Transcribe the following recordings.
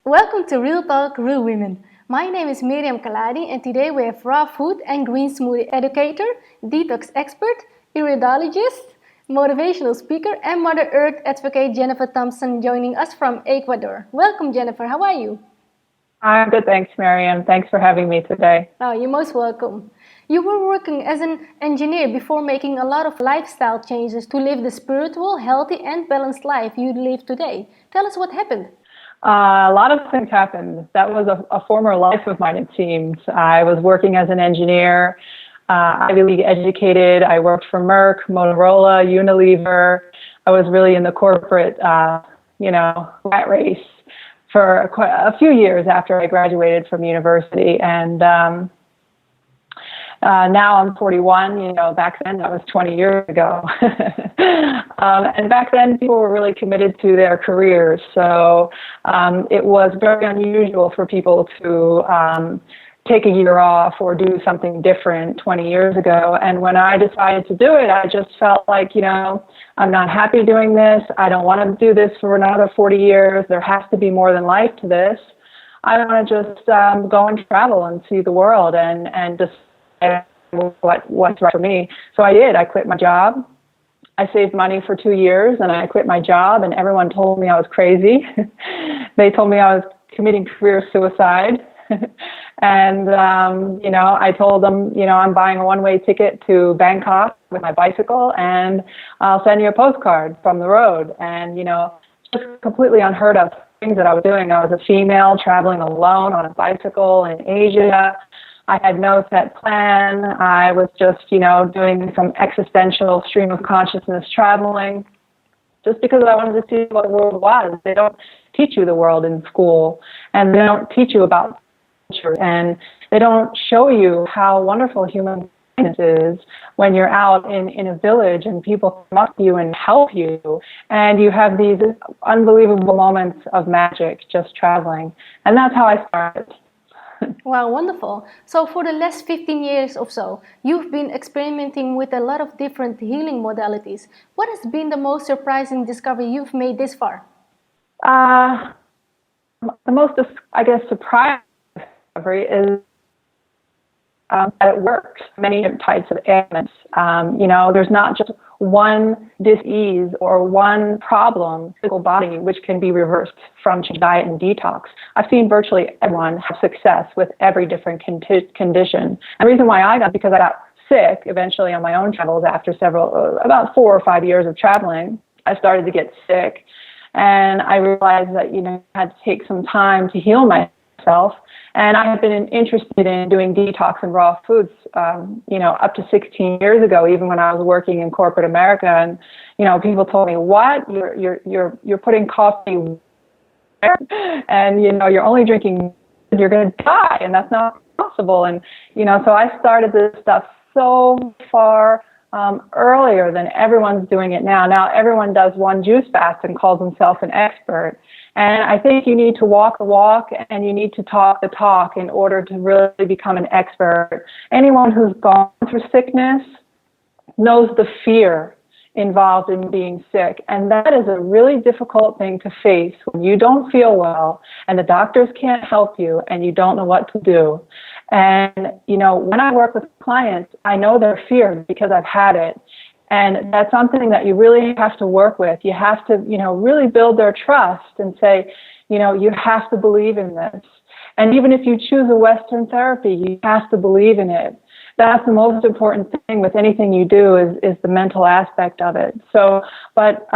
Welcome to Real Talk, Real Women. My name is Miriam Khalladi, and today we have raw food and green smoothie educator, detox expert, iridologist, motivational speaker, and Mother Earth advocate Jennifer Thompson joining us from Ecuador. Welcome, Jennifer. How are you? I'm good, thanks, Miriam. Thanks for having me today. Oh, you're most welcome. You were working as an engineer before making a lot of lifestyle changes to live the spiritual, healthy, and balanced life you live today. Tell us what happened. A lot of things happened. That was a former life of mine, it seems. I was working as an engineer, Ivy League educated. I worked for Merck, Motorola, Unilever. I was really in the corporate, rat race for quite a few years after I graduated from university. And now I'm 41, back then that was 20 years ago. And back then people were really committed to their careers. So it was very unusual for people to take a year off or do something different 20 years ago. And when I decided to do it, I just felt like, I'm not happy doing this. I don't want to do this for another 40 years. There has to be more than life to this. I want to just go and travel and see the world and just what's right for me. So I did. I quit my job. I saved money for 2 years and I quit my job, and everyone told me I was crazy. They told me I was committing career suicide. And, I told them, I'm buying a one-way ticket to Bangkok with my bicycle and I'll send you a postcard from the road. And, just completely unheard of things that I was doing. I was a female traveling alone on a bicycle in Asia. I had no set plan. I was just, doing some existential stream of consciousness traveling just because I wanted to see what the world was. They don't teach you the world in school, and they don't teach you about culture, and they don't show you how wonderful human kindness is when you're out in a village and people come up to you and help you, and you have these unbelievable moments of magic just traveling. And that's how I started. Wow, wonderful. So for the last 15 years or so, you've been experimenting with a lot of different healing modalities. What has been the most surprising discovery you've made this far? The most, surprising discovery is that it works. Many different types of ailments. There's not just one dis-ease or one problem, physical body, which can be reversed from diet and detox. I've seen virtually everyone have success with every different condition. And the reason why I got, because I got sick eventually on my own travels after about 4 or 5 years of traveling. I started to get sick, and I realized that, I had to take some time to heal myself. And I have been interested in doing detox and raw foods, up to 16 years ago, even when I was working in corporate America. And, people told me, "What? You're putting coffee where? And you're only drinking. You're going to die, and that's not possible." And so I started this stuff so far earlier than everyone's doing it now. Now everyone does one juice fast and calls himself an expert. And I think you need to walk the walk and you need to talk the talk in order to really become an expert. Anyone who's gone through sickness knows the fear involved in being sick. And that is a really difficult thing to face when you don't feel well and the doctors can't help you and you don't know what to do. And, when I work with clients, I know their fear because I've had it. And that's something that you really have to work with. You have to, really build their trust and say, you have to believe in this. And even if you choose a Western therapy, you have to believe in it. That's the most important thing with anything you do is the mental aspect of it. So, but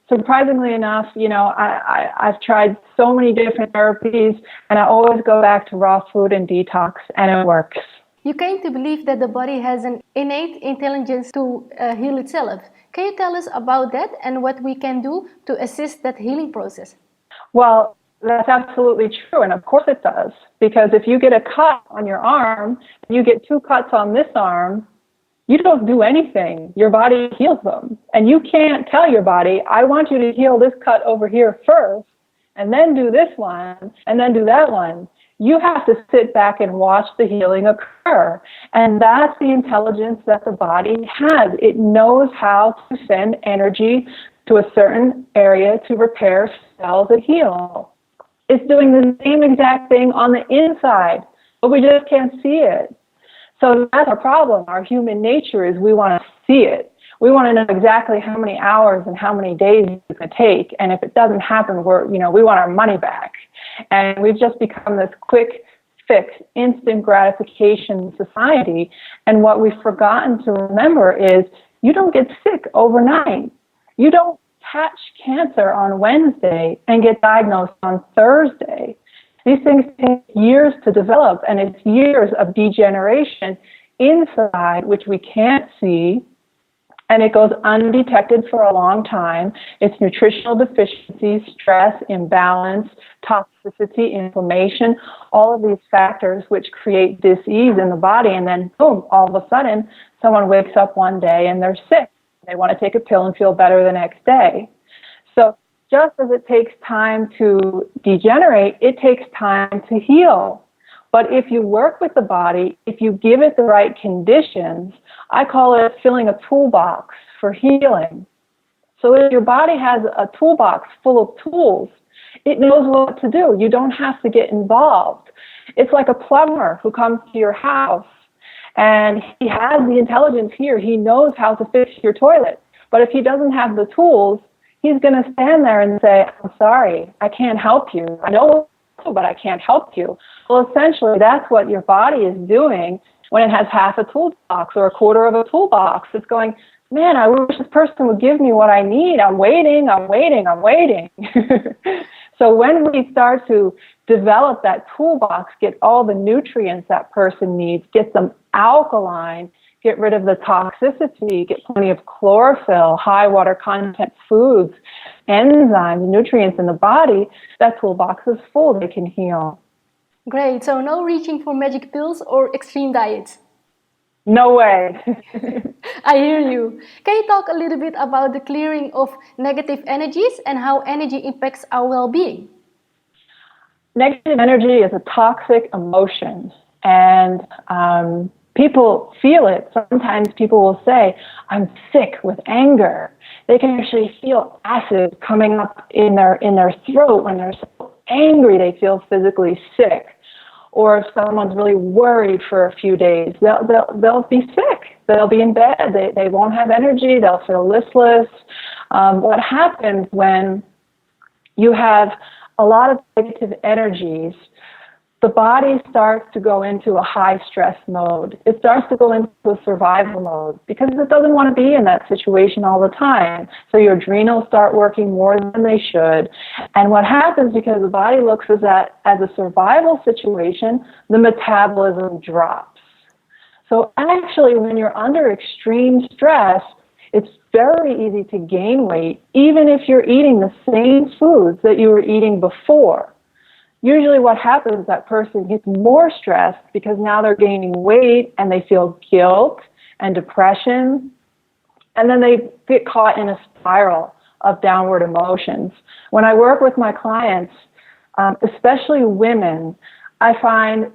surprisingly enough, I've tried so many different therapies, and I always go back to raw food and detox, and it works. You came to believe that the body has an innate intelligence to heal itself. Can you tell us about that and what we can do to assist that healing process? Well, that's absolutely true, and of course it does. Because if you get a cut on your arm, and you get 2 cuts on this arm, you don't do anything. Your body heals them. And you can't tell your body, I want you to heal this cut over here first, and then do this one, and then do that one. You have to sit back and watch the healing occur. And that's the intelligence that the body has. It knows how to send energy to a certain area to repair cells that heal. It's doing the same exact thing on the inside, but we just can't see it. So that's our problem. Our human nature is we want to see it. We want to know exactly how many hours and how many days it's going to take. And if it doesn't happen, we want our money back. And we've just become this quick fix, instant gratification society. And what we've forgotten to remember is you don't get sick overnight. You don't catch cancer on Wednesday and get diagnosed on Thursday. These things take years to develop, and it's years of degeneration inside, which we can't see, and it goes undetected for a long time. It's nutritional deficiencies, stress, imbalance, toxicity, inflammation, all of these factors which create dis-ease in the body, and then boom, all of a sudden, someone wakes up one day and they're sick. They want to take a pill and feel better the next day. So just as it takes time to degenerate, it takes time to heal. But if you work with the body, if you give it the right conditions, I call it filling a toolbox for healing. So if your body has a toolbox full of tools, it knows what to do. You don't have to get involved. It's like a plumber who comes to your house, and he has the intelligence here. He knows how to fix your toilet. But if he doesn't have the tools, he's going to stand there and say, I'm sorry, I can't help you. I know, but I can't help you. Well, essentially, that's what your body is doing when it has half a toolbox or a quarter of a toolbox. It's going, man, I wish this person would give me what I need. I'm waiting. So when we start to develop that toolbox, get all the nutrients that person needs, get them alkaline, get rid of the toxicity, get plenty of chlorophyll, high water content foods, enzymes, nutrients in the body, that toolbox is full. They can heal. Great. So no reaching for magic pills or extreme diets? No way. I hear you. Can you talk a little bit about the clearing of negative energies and how energy impacts our well-being? Negative energy is a toxic emotion, and people feel it. Sometimes people will say, I'm sick with anger. They can actually feel acid coming up in their throat when they're so angry. They feel physically sick. Or if someone's really worried for a few days, they'll be sick. They'll be in bed. They won't have energy. They'll feel listless. What happens when you have a lot of negative energies, the body starts to go into a high stress mode. It starts to go into a survival mode because it doesn't want to be in that situation all the time. So your adrenals start working more than they should. And what happens, because the body looks at that as a survival situation, the metabolism drops. So actually, when you're under extreme stress, it's very easy to gain weight, even if you're eating the same foods that you were eating before. Usually what happens is that person gets more stressed because now they're gaining weight and they feel guilt and depression, and then they get caught in a spiral of downward emotions. When I work with my clients, especially women, I find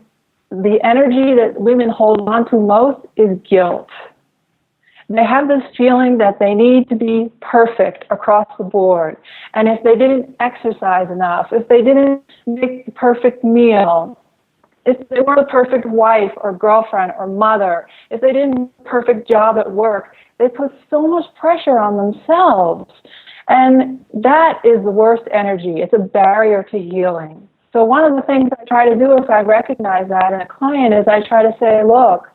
the energy that women hold on to most is guilt. They have this feeling that they need to be perfect across the board. And if they didn't exercise enough, if they didn't make the perfect meal, if they weren't the perfect wife or girlfriend or mother, if they didn't do a perfect job at work, they put so much pressure on themselves. And that is the worst energy. It's a barrier to healing. So one of the things I try to do if I recognize that in a client is I try to say, look,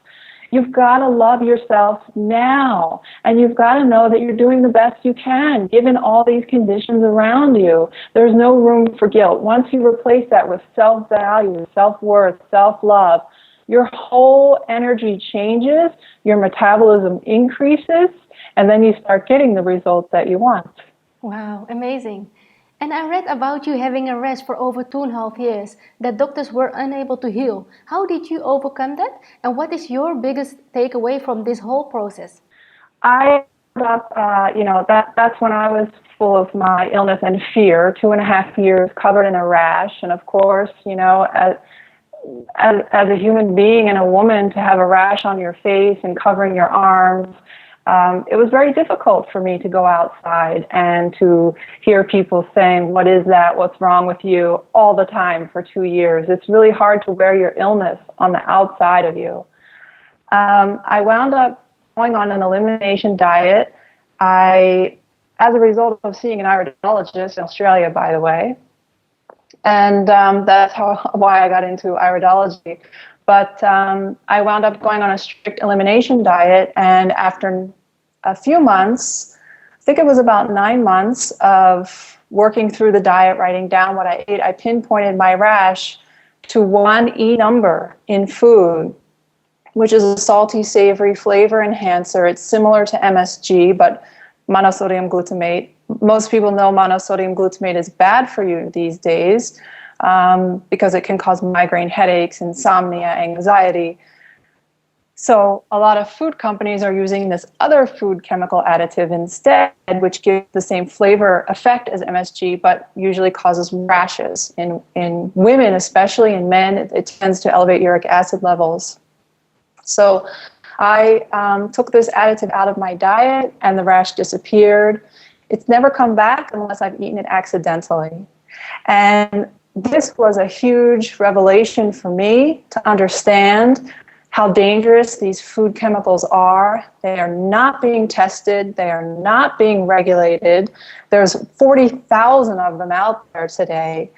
you've got to love yourself now, and you've got to know that you're doing the best you can, given all these conditions around you. There's no room for guilt. Once you replace that with self-value, self-worth, self-love, your whole energy changes, your metabolism increases, and then you start getting the results that you want. Wow, amazing. And I read about you having a rash for over 2.5 years that doctors were unable to heal. How did you overcome that? And what is your biggest takeaway from this whole process? I ended up, that's when I was full of my illness and fear, 2.5 years covered in a rash. And of course, as a human being and a woman, to have a rash on your face and covering your arms, it was very difficult for me to go outside and to hear people saying, what is that? What's wrong with you? All the time for 2 years. It's really hard to wear your illness on the outside of you. I wound up going on an elimination diet. As a result of seeing an iridologist in Australia, by the way, and that's why I got into iridology. But I wound up going on a strict elimination diet, and after a few months, I think it was about 9 months of working through the diet, writing down what I ate, I pinpointed my rash to one E number in food, which is a salty, savory flavor enhancer. It's similar to MSG, but monosodium glutamate. Most people know monosodium glutamate is bad for you these days because it can cause migraine headaches, insomnia, anxiety. So a lot of food companies are using this other food chemical additive instead, which gives the same flavor effect as MSG, but usually causes rashes. In women, especially in men, it tends to elevate uric acid levels. So I took this additive out of my diet, and the rash disappeared. It's never come back unless I've eaten it accidentally. And this was a huge revelation for me to understand how dangerous these food chemicals are. They are not being tested. They are not being regulated. There's 40,000 of them out there today.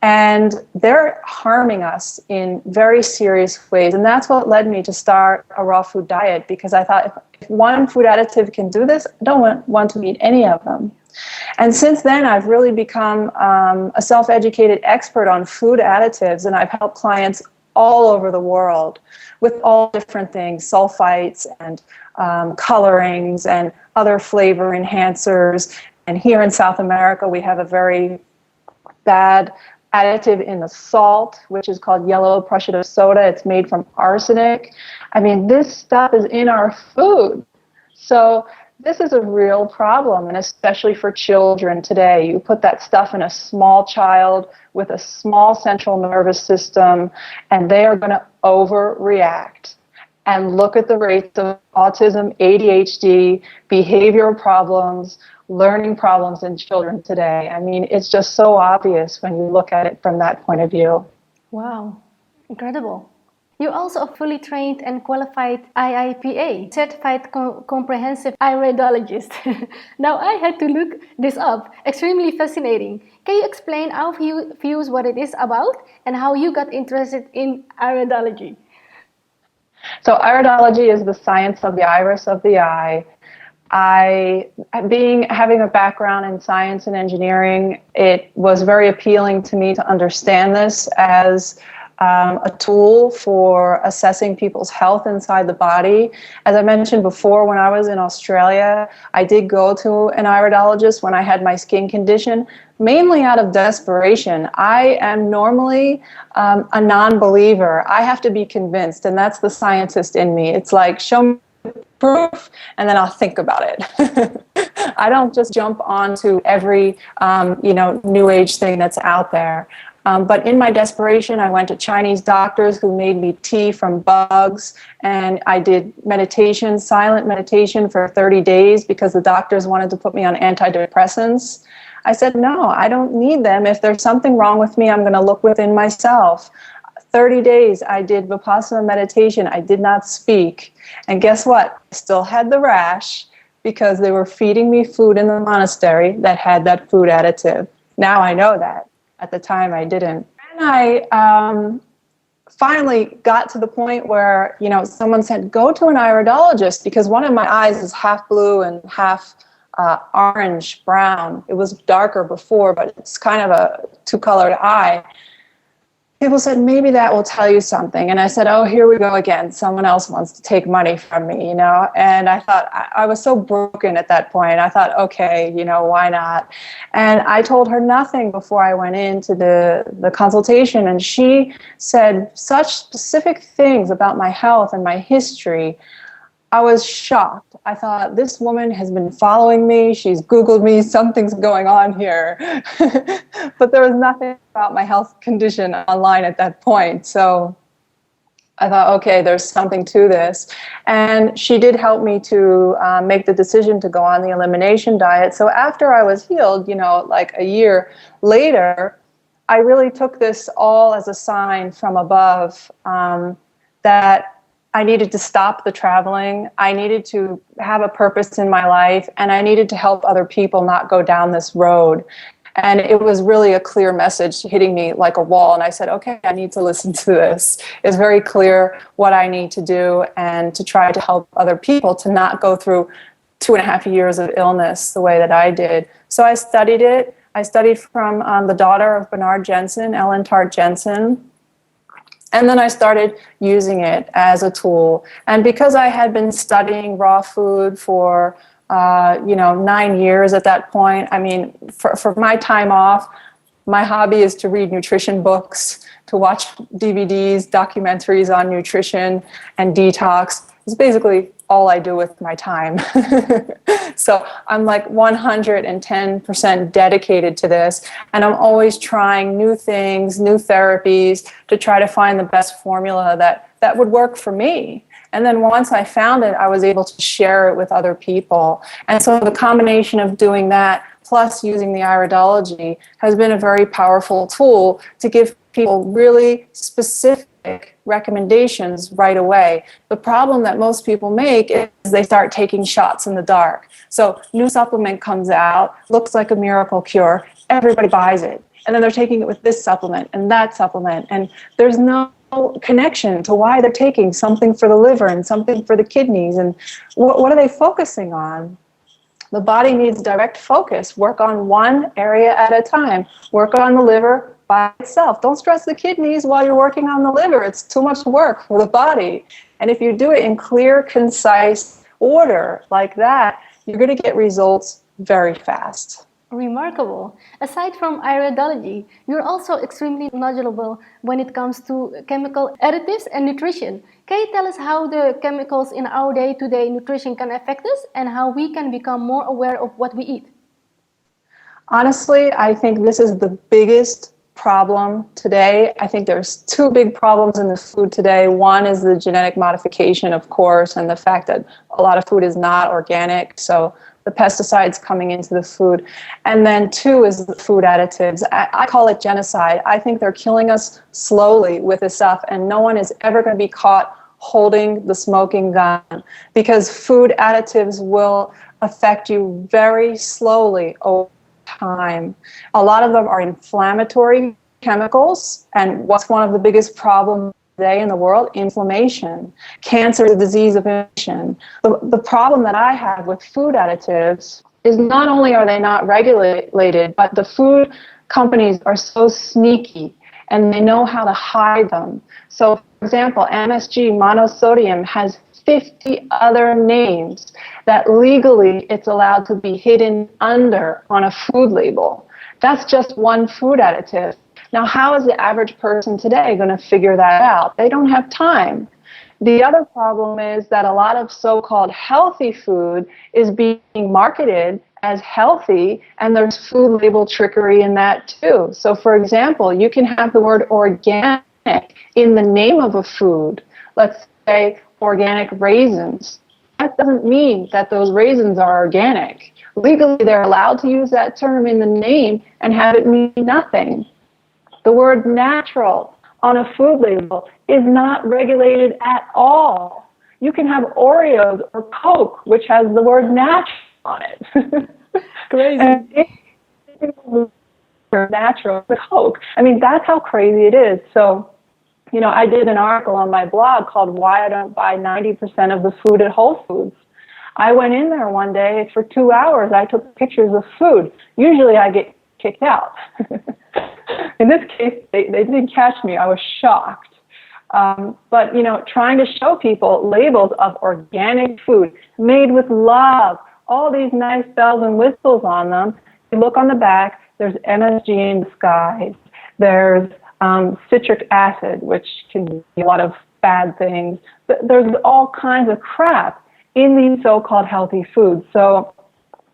And they're harming us in very serious ways. And that's what led me to start a raw food diet, because I thought if one food additive can do this, I don't want to eat any of them. And since then, I've really become a self-educated expert on food additives, and I've helped clients all over the world with all different things, sulfites and colorings and other flavor enhancers. And here in South America, we have a very bad additive in the salt, which is called yellow prussiate soda. It's made from arsenic. I mean, this stuff is in our food. So this is a real problem, and especially for children today. You put that stuff in a small child with a small central nervous system, and they are going to overreact. And look at the rates of autism, ADHD, behavioral problems, learning problems in children today. I mean, it's just so obvious when you look at it from that point of view. Wow, incredible. You're also a fully trained and qualified IIPA, Certified Comprehensive Iridologist. Now, I had to look this up. Extremely fascinating. Can you explain our views what it is about and how you got interested in iridology? So iridology is the science of the iris of the eye. Having a background in science and engineering, it was very appealing to me to understand this as a tool for assessing people's health inside the body. As I mentioned before, when I was in Australia, I did go to an iridologist when I had my skin condition, mainly out of desperation. I am normally a non-believer. I have to be convinced, and that's the scientist in me. It's like, show me proof, and then I'll think about it. I don't just jump onto every new age thing that's out there. But in my desperation, I went to Chinese doctors who made me tea from bugs, and I did meditation, silent meditation for 30 days because the doctors wanted to put me on antidepressants. I said, no, I don't need them. If there's something wrong with me, I'm going to look within myself. 30 days I did Vipassana meditation. I did not speak. And guess what? I still had the rash because they were feeding me food in the monastery that had that food additive. Now I know that. At the time, I didn't. And I finally got to the point where, someone said, go to an iridologist, because one of my eyes is half blue and half orange brown. It was darker before, but it's kind of a two-colored eye. People said, maybe that will tell you something. And I said, oh, here we go again. Someone else wants to take money from me, And I thought, I was so broken at that point. I thought, okay, why not? And I told her nothing before I went into the consultation. And she said such specific things about my health and my history. I was shocked. I thought, this woman has been following me. She's Googled me. Something's going on here. But there was nothing about my health condition online at that point. So I thought, okay, there's something to this. And she did help me to make the decision to go on the elimination diet. So after I was healed, like a year later, I really took this all as a sign from above that I needed to stop the traveling. I needed to have a purpose in my life, and I needed to help other people not go down this road. And it was really a clear message hitting me like a wall. And I said, okay, I need to listen to this. It's very clear what I need to do and to try to help other people to not go through 2.5 years of illness the way that I did. So I studied it. I studied from the daughter of Bernard Jensen, Ellen Tart Jensen. And then I started using it as a tool. And because I had been studying raw food for 9 years at that point. I mean, for my time off, my hobby is to read nutrition books, to watch DVDs, documentaries on nutrition and detox. It's basically all I do with my time. So I'm like 110% dedicated to this. And I'm always trying new things, new therapies to try to find the best formula that would work for me. And then once I found it, I was able to share it with other people. And so the combination of doing that plus using the iridology has been a very powerful tool to give people really specific recommendations right away. The problem that most people make is they start taking shots in the dark. So new supplement comes out, looks like a miracle cure, everybody buys it. And then they're taking it with this supplement and that supplement. And there's no connection to why they're taking something for the liver and something for the kidneys, and what are they focusing on? The body needs direct focus. Work on one area at a time. Work on the liver by itself. Don't stress the kidneys while you're working on the liver. It's too much work for the body. And if you do it in clear, concise order like that, you're going to get results very fast. Remarkable. Aside from iridology, you're also extremely knowledgeable when it comes to chemical additives and nutrition. Can you tell us how the chemicals in our day-to-day nutrition can affect us and how we can become more aware of what we eat? Honestly, I think this is the biggest problem today. I think there's two big problems in the food today. One is the genetic modification, of course, and the fact that a lot of food is not organic. So the pesticides coming into the food. And then two is the food additives. I call it genocide. I think they're killing us slowly with this stuff, and no one is ever going to be caught holding the smoking gun, because food additives will affect you very slowly over time. A lot of them are inflammatory chemicals, and what's one of the biggest problems today in the world? Inflammation. Cancer is a disease of inflammation. The problem that I have with food additives is not only are they not regulated, but the food companies are so sneaky and they know how to hide them. So, for example, MSG, monosodium, has 50 other names that legally it's allowed to be hidden under on a food label. That's just one food additive. Now, how is the average person today going to figure that out? They don't have time. The other problem is that a lot of so-called healthy food is being marketed as healthy, and there's food label trickery in that too. So, for example, you can have the word organic in the name of a food. Let's say organic raisins. That doesn't mean that those raisins are organic. Legally, they're allowed to use that term in the name and have it mean nothing. The word natural on a food label is not regulated at all. You can have Oreos or Coke, which has the word natural on it. Crazy. And natural with Coke. I mean, that's how crazy it is. So, I did an article on my blog called Why I Don't Buy 90% of the Food at Whole Foods. I went in there one day for 2 hours. I took pictures of food. Usually I get kicked out. In this case, they didn't catch me. I was shocked. But, trying to show people labels of organic food made with love, all these nice bells and whistles on them. You look on the back, there's MSG in disguise. There's citric acid, which can be a lot of bad things. There's all kinds of crap in these so-called healthy foods. So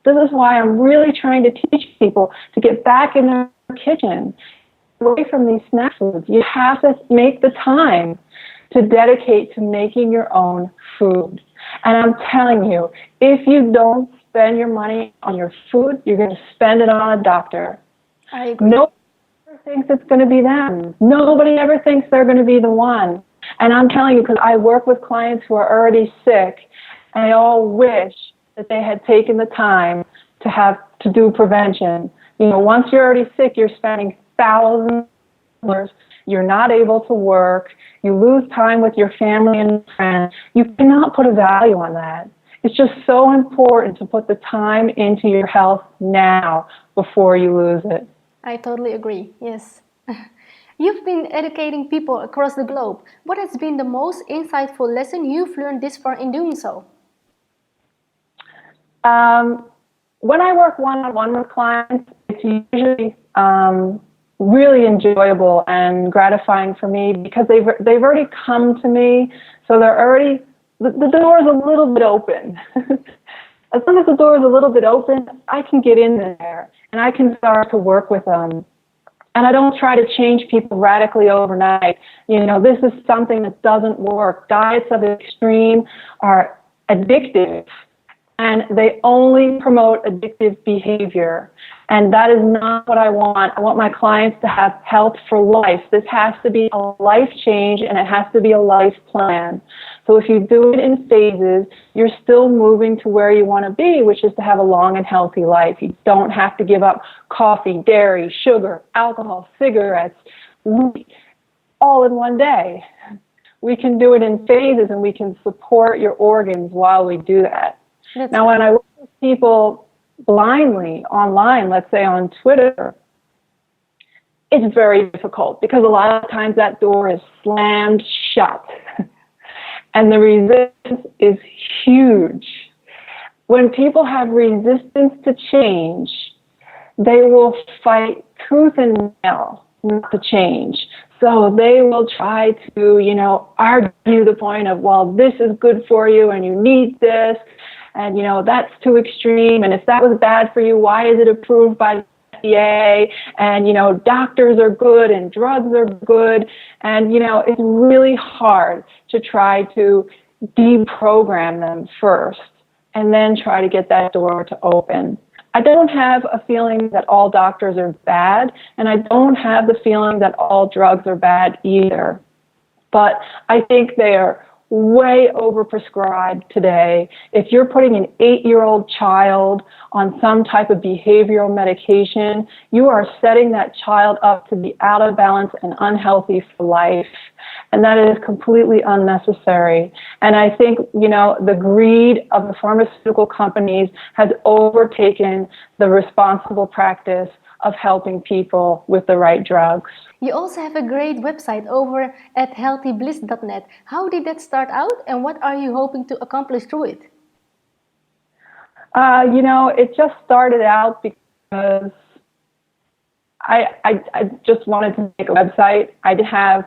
this is why I'm really trying to teach people to get back in their kitchen, away from these snack foods. You have to make the time to dedicate to making your own food. And I'm telling you, if you don't spend your money on your food, you're going to spend it on a doctor. I agree. Nobody ever thinks it's going to be them. Nobody ever thinks they're going to be the one. And I'm telling you, because I work with clients who are already sick, and they all wish that they had taken the time to do prevention. You know, once you're already sick, you're spending thousands of dollars. You're not able to work. You lose time with your family and friends. You cannot put a value on that. It's just so important to put the time into your health now before you lose it. I totally agree, yes. You've been educating people across the globe. What has been the most insightful lesson you've learned this far in doing so? When I work one-on-one with clients, it's usually really enjoyable and gratifying for me because they've already come to me, so they're already, the door is a little bit open. As long as the door is a little bit open, I can get in there and I can start to work with them. And I don't try to change people radically overnight. You know, this is something that doesn't work. Diets of extreme are addictive, and they only promote addictive behavior. And that is not what I want. I want my clients to have health for life. This has to be a life change, and it has to be a life plan. So if you do it in phases, you're still moving to where you want to be, which is to have a long and healthy life. You don't have to give up coffee, dairy, sugar, alcohol, cigarettes, wheat, all in one day. We can do it in phases, and we can support your organs while we do that. Now, when I work with people blindly online, let's say on Twitter, it's very difficult because a lot of times that door is slammed shut and the resistance is huge. When people have resistance to change, they will fight tooth and nail not to change. So they will try to, argue the point of, well, this is good for you and you need this. And, that's too extreme. And if that was bad for you, why is it approved by the FDA? And, doctors are good and drugs are good. And, it's really hard to try to deprogram them first and then try to get that door to open. I don't have a feeling that all doctors are bad, and I don't have the feeling that all drugs are bad either. But I think they are way overprescribed today. If you're putting an 8-year-old child on some type of behavioral medication, you are setting that child up to be out of balance and unhealthy for life. And that is completely unnecessary. And I think, the greed of the pharmaceutical companies has overtaken the responsible practice of helping people with the right drugs. You also have a great website over at healthybliss.net. How did that start out, and what are you hoping to accomplish through it? It just started out because I just wanted to make a website. I didn't have,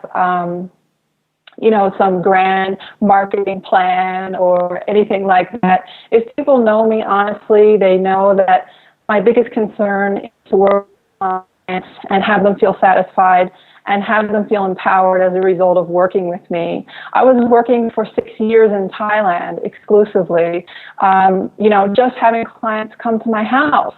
some grand marketing plan or anything like that. If people know me honestly, they know that my biggest concern is to work on and have them feel satisfied and have them feel empowered as a result of working with me. I was working for 6 years in Thailand exclusively, just having clients come to my house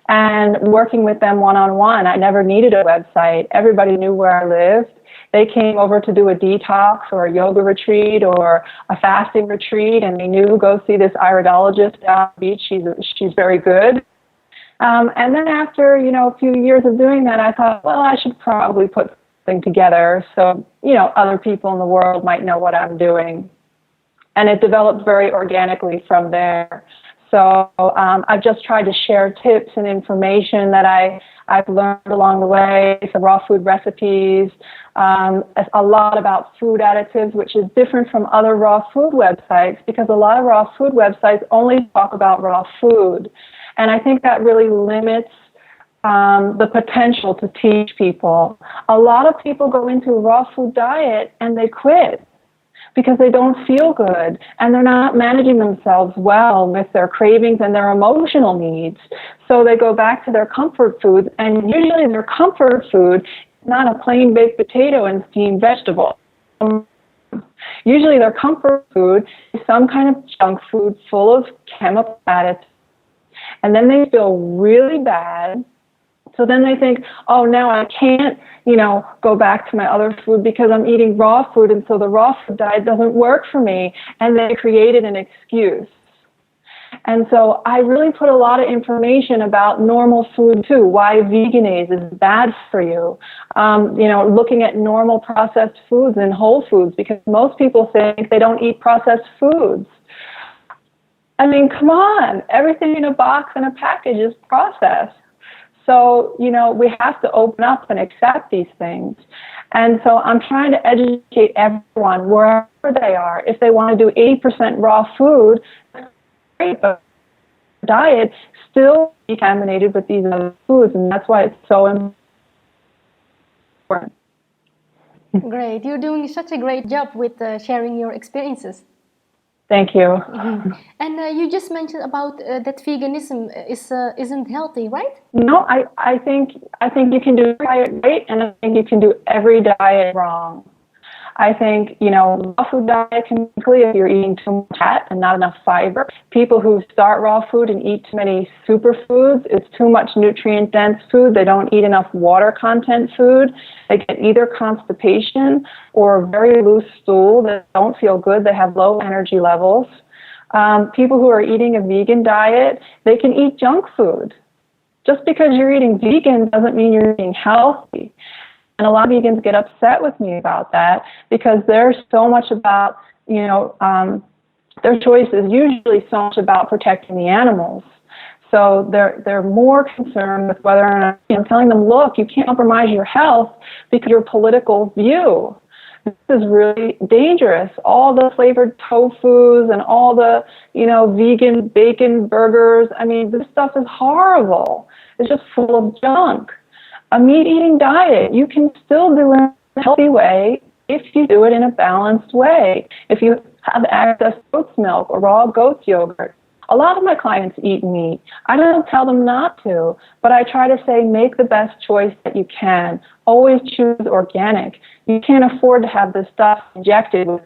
and working with them one-on-one. I never needed a website. Everybody knew where I lived. They came over to do a detox or a yoga retreat or a fasting retreat, and they knew, go see this iridologist down the beach. She's very good. And then after, a few years of doing that, I thought, well, I should probably put something together so, other people in the world might know what I'm doing. And it developed very organically from there. So I've just tried to share tips and information that I've learned along the way, some raw food recipes, a lot about food additives, which is different from other raw food websites because a lot of raw food websites only talk about raw food. And I think that really limits the potential to teach people. A lot of people go into a raw food diet and they quit because they don't feel good and they're not managing themselves well with their cravings and their emotional needs. So they go back to their comfort food, and usually their comfort food is not a plain baked potato and steamed vegetable. Usually their comfort food is some kind of junk food full of chemical additives. And then they feel really bad. So then they think, oh, now I can't, go back to my other food because I'm eating raw food, and so the raw food diet doesn't work for me. And they created an excuse. And so I really put a lot of information about normal food too, why veganese is bad for you, looking at normal processed foods and whole foods, because most people think they don't eat processed foods. I mean, come on, everything in a box and a package is processed. So, we have to open up and accept these things. And so I'm trying to educate everyone wherever they are. If they want to do 80% raw food, great, but diet still contaminated with these other foods, and that's why it's so important. Great. You're doing such a great job with sharing your experiences. Thank you. Mm-hmm. And you just mentioned about that veganism isn't healthy, right? No, I think you can do diet right, and I think you can do every diet wrong. I think, raw food diet can be if you're eating too much fat and not enough fiber. People who start raw food and eat too many superfoods, it's too much nutrient-dense food. They don't eat enough water content food. They get either constipation or very loose stool. They don't feel good. They have low energy levels. People who are eating a vegan diet, they can eat junk food. Just because you're eating vegan doesn't mean you're eating healthy. And a lot of vegans get upset with me about that because there's so much about, their choice is usually so much about protecting the animals. So they're more concerned with whether or not, telling them, look, you can't compromise your health because of your political view. This is really dangerous. All the flavored tofus and all the, vegan bacon burgers. I mean, this stuff is horrible. It's just full of junk. A meat-eating diet, you can still do it in a healthy way if you do it in a balanced way. If you have access to goat's milk or raw goat's yogurt. A lot of my clients eat meat. I don't tell them not to, but I try to say make the best choice that you can. Always choose organic. You can't afford to have this stuff injected with,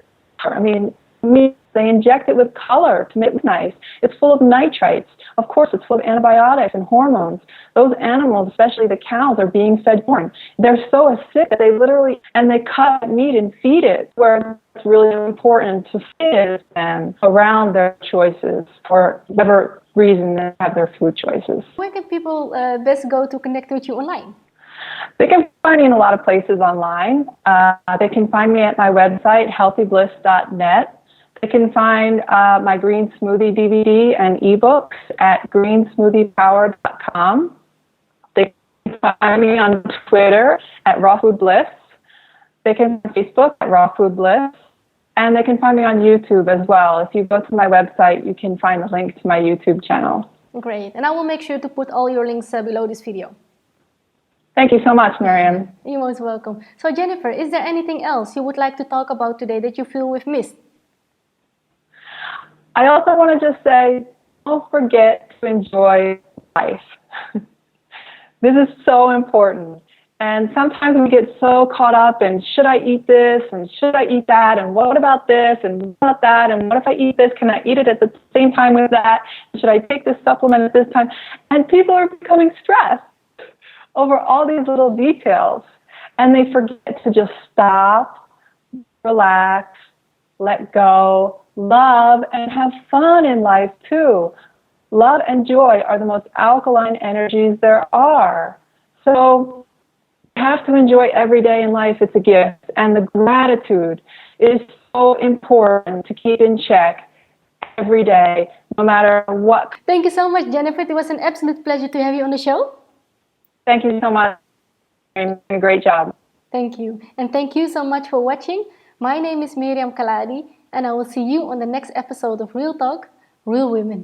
meat, they inject it with color to make it nice. It's full of nitrites. Of course, it's full of antibiotics and hormones. Those animals, especially the cows, are being fed corn. They're so acidic that they literally, and they cut meat and feed it, where it's really important to fit them around their choices for whatever reason they have their food choices. Where can people best go to connect with you online? They can find me in a lot of places online. They can find me at my website, healthybliss.net. They can find my green smoothie DVD and ebooks at greensmoothiepower.com. They can find me on Twitter at rawfoodbliss. They can find Facebook at rawfoodbliss. And they can find me on YouTube as well. If you go to my website, you can find a link to my YouTube channel. Great. And I will make sure to put all your links below this video. Thank you so much, Miriam. You're most welcome. So Jennifer, is there anything else you would like to talk about today that you feel we've missed? I also want to just say, don't forget to enjoy life. This is so important. And sometimes we get so caught up in, should I eat this? And should I eat that? And what about this? And what about that? And what if I eat this? Can I eat it at the same time with that? Should I take this supplement at this time? And people are becoming stressed over all these little details. And they forget to just stop, relax, let go, love, and have fun in life too. Love and joy are the most alkaline energies there are. So you have to enjoy every day in life. It's a gift. And the gratitude is so important to keep in check every day, no matter what. Thank you so much, Jennifer. It was an absolute pleasure to have you on the show. Thank you so much. You're doing a great job. Thank you. And thank you so much for watching. My name is Miriam Khalladi, and I will see you on the next episode of Real Talk, Real Women.